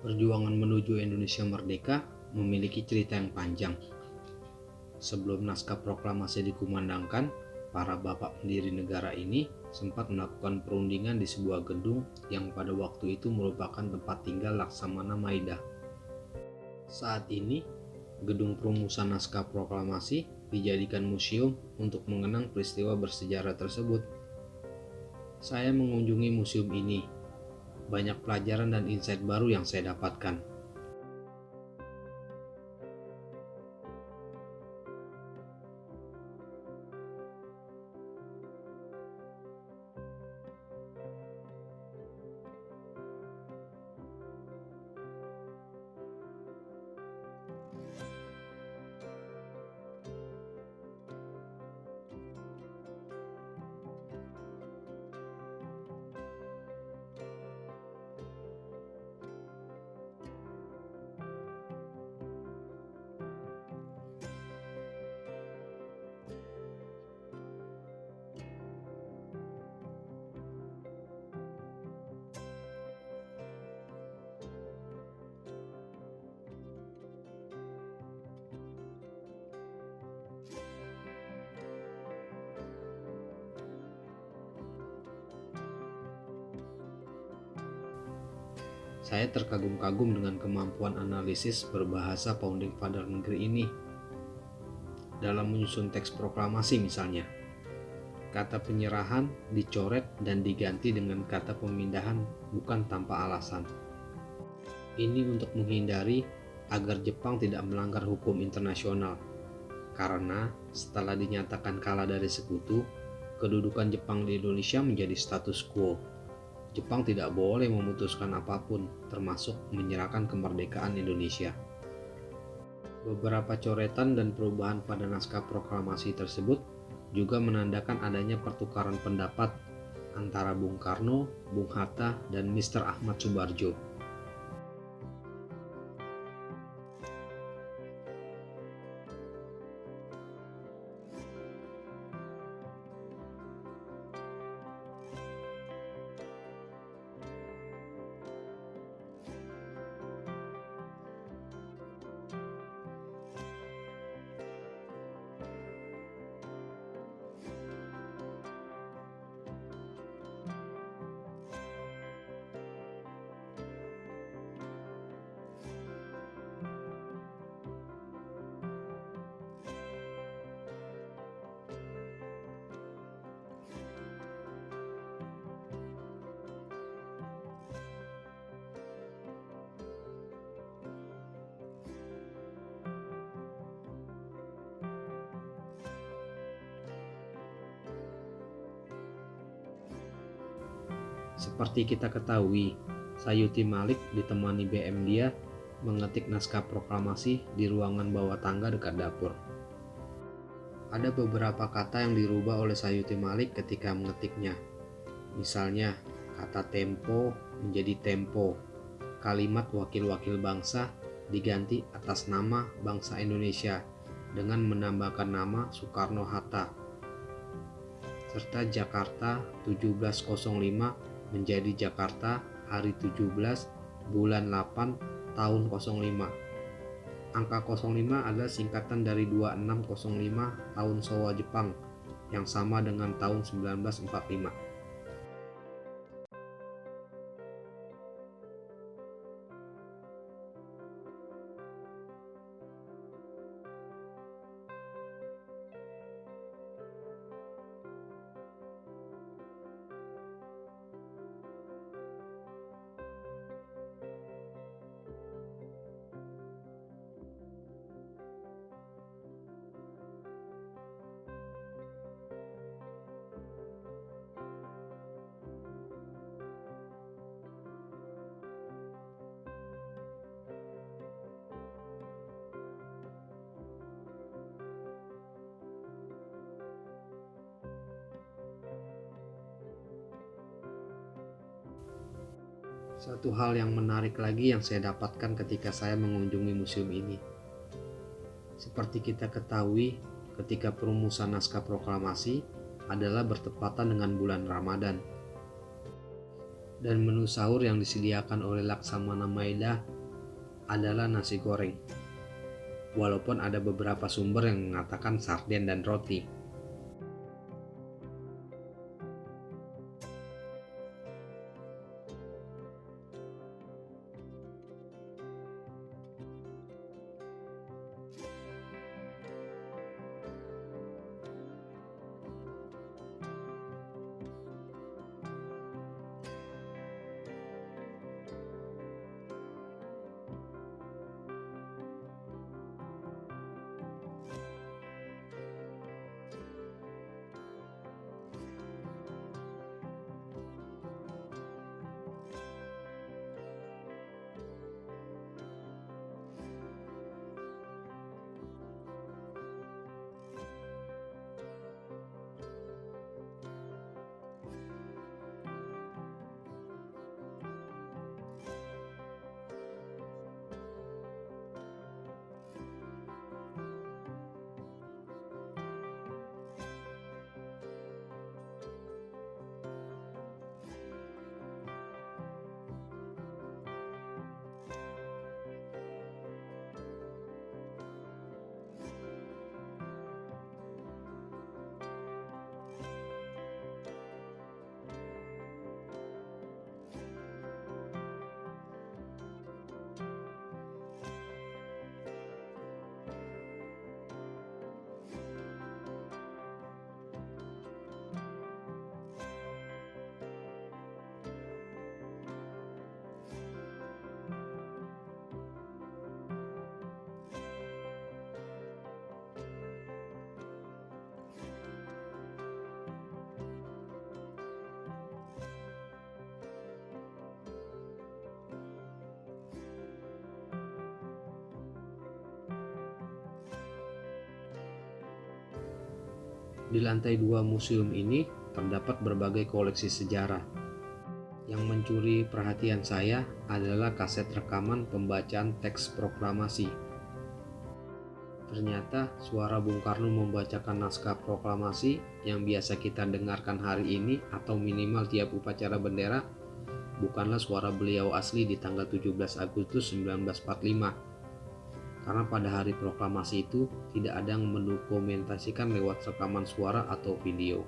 Perjuangan menuju Indonesia merdeka memiliki cerita yang panjang. Sebelum naskah proklamasi dikumandangkan, para bapak pendiri negara ini sempat melakukan perundingan di sebuah gedung yang pada waktu itu merupakan tempat tinggal Laksamana Maida. Saat ini, gedung perumusan naskah proklamasi dijadikan museum untuk mengenang peristiwa bersejarah tersebut. Saya mengunjungi museum ini. Banyak pelajaran dan insight baru yang saya dapatkan. Saya terkagum-kagum dengan kemampuan analisis berbahasa Founding Father negeri ini. Dalam menyusun teks proklamasi misalnya, kata penyerahan dicoret dan diganti dengan kata pemindahan bukan tanpa alasan. Ini untuk menghindari agar Jepang tidak melanggar hukum internasional. Karena setelah dinyatakan kalah dari sekutu, kedudukan Jepang di Indonesia menjadi status quo. Jepang tidak boleh memutuskan apapun, termasuk menyerahkan kemerdekaan Indonesia. Beberapa coretan dan perubahan pada naskah proklamasi tersebut juga menandakan adanya pertukaran pendapat antara Bung Karno, Bung Hatta, dan Mr. Ahmad Subarjo. Seperti kita ketahui, Sayuti Malik ditemani BM dia mengetik naskah proklamasi di ruangan bawah tangga dekat dapur. Ada beberapa kata yang dirubah oleh Sayuti Malik ketika mengetiknya. Misalnya, kata tempo menjadi tempo, kalimat wakil-wakil bangsa diganti atas nama bangsa Indonesia dengan menambahkan nama Soekarno-Hatta, serta Jakarta 1705 menjadi Jakarta hari 17 bulan 8 tahun 05. Angka 05 adalah singkatan dari 2605 tahun Showa Jepang yang sama dengan tahun 1945. Satu hal yang menarik lagi yang saya dapatkan ketika saya mengunjungi museum ini. Seperti kita ketahui, ketika perumusan naskah proklamasi adalah bertepatan dengan bulan Ramadan. Dan menu sahur yang disediakan oleh Laksamana Maida adalah nasi goreng. Walaupun ada beberapa sumber yang mengatakan sarden dan roti. Di lantai 2 museum ini terdapat berbagai koleksi sejarah. Yang mencuri perhatian saya adalah kaset rekaman pembacaan teks proklamasi. Ternyata suara Bung Karno membacakan naskah proklamasi yang biasa kita dengarkan hari ini atau minimal tiap upacara bendera bukanlah suara beliau asli di tanggal 17 Agustus 1945. Karena pada hari proklamasi itu tidak ada yang mendokumentasikan lewat rekaman suara atau video.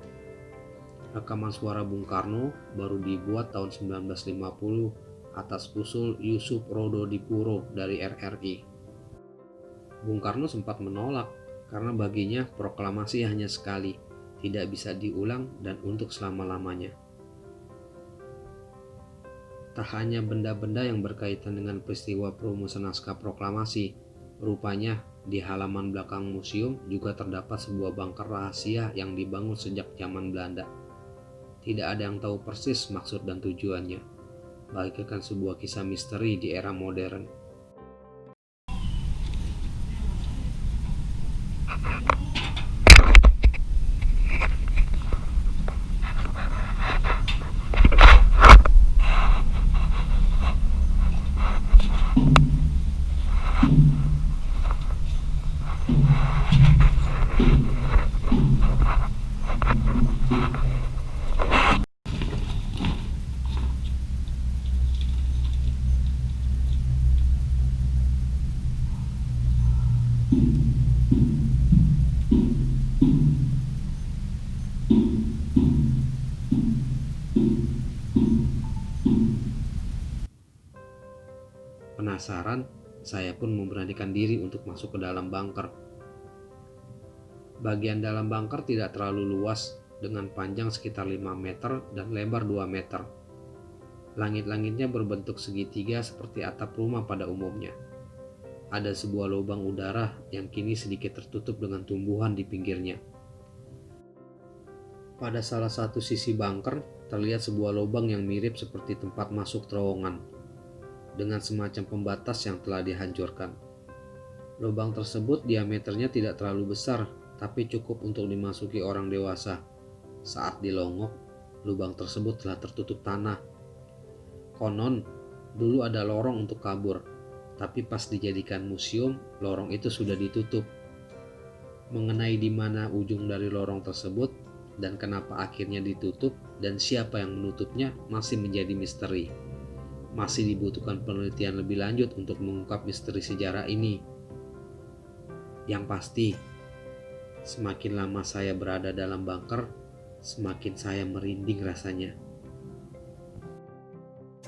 Rekaman suara Bung Karno baru dibuat tahun 1950 atas usul Yusuf Rododipuro dari RRI. Bung Karno sempat menolak karena baginya proklamasi hanya sekali, tidak bisa diulang dan untuk selama-lamanya. Tak hanya benda-benda yang berkaitan dengan peristiwa perumusan naskah proklamasi, rupanya di halaman belakang museum juga terdapat sebuah bunker rahasia yang dibangun sejak zaman Belanda. Tidak ada yang tahu persis maksud dan tujuannya, bagaikan sebuah kisah misteri di era modern. Penasaran, saya pun memberanikan diri untuk masuk ke dalam bunker. Bagian dalam bunker tidak terlalu luas, dengan panjang sekitar 5 meter dan lebar 2 meter. Langit-langitnya berbentuk segitiga seperti atap rumah pada umumnya. Ada sebuah lubang udara yang kini sedikit tertutup dengan tumbuhan di pinggirnya. Pada salah satu sisi bunker terlihat sebuah lubang yang mirip seperti tempat masuk terowongan, dengan semacam pembatas yang telah dihancurkan. Lubang tersebut diameternya tidak terlalu besar, tapi cukup untuk dimasuki orang dewasa. Saat dilongok, lubang tersebut telah tertutup tanah. Konon, dulu ada lorong untuk kabur, tapi pas dijadikan museum, lorong itu sudah ditutup. Mengenai di mana ujung dari lorong tersebut dan kenapa akhirnya ditutup, dan siapa yang menutupnya masih menjadi misteri. Masih dibutuhkan penelitian lebih lanjut untuk mengungkap misteri sejarah ini. Yang pasti, semakin lama saya berada dalam bunker, semakin saya merinding rasanya.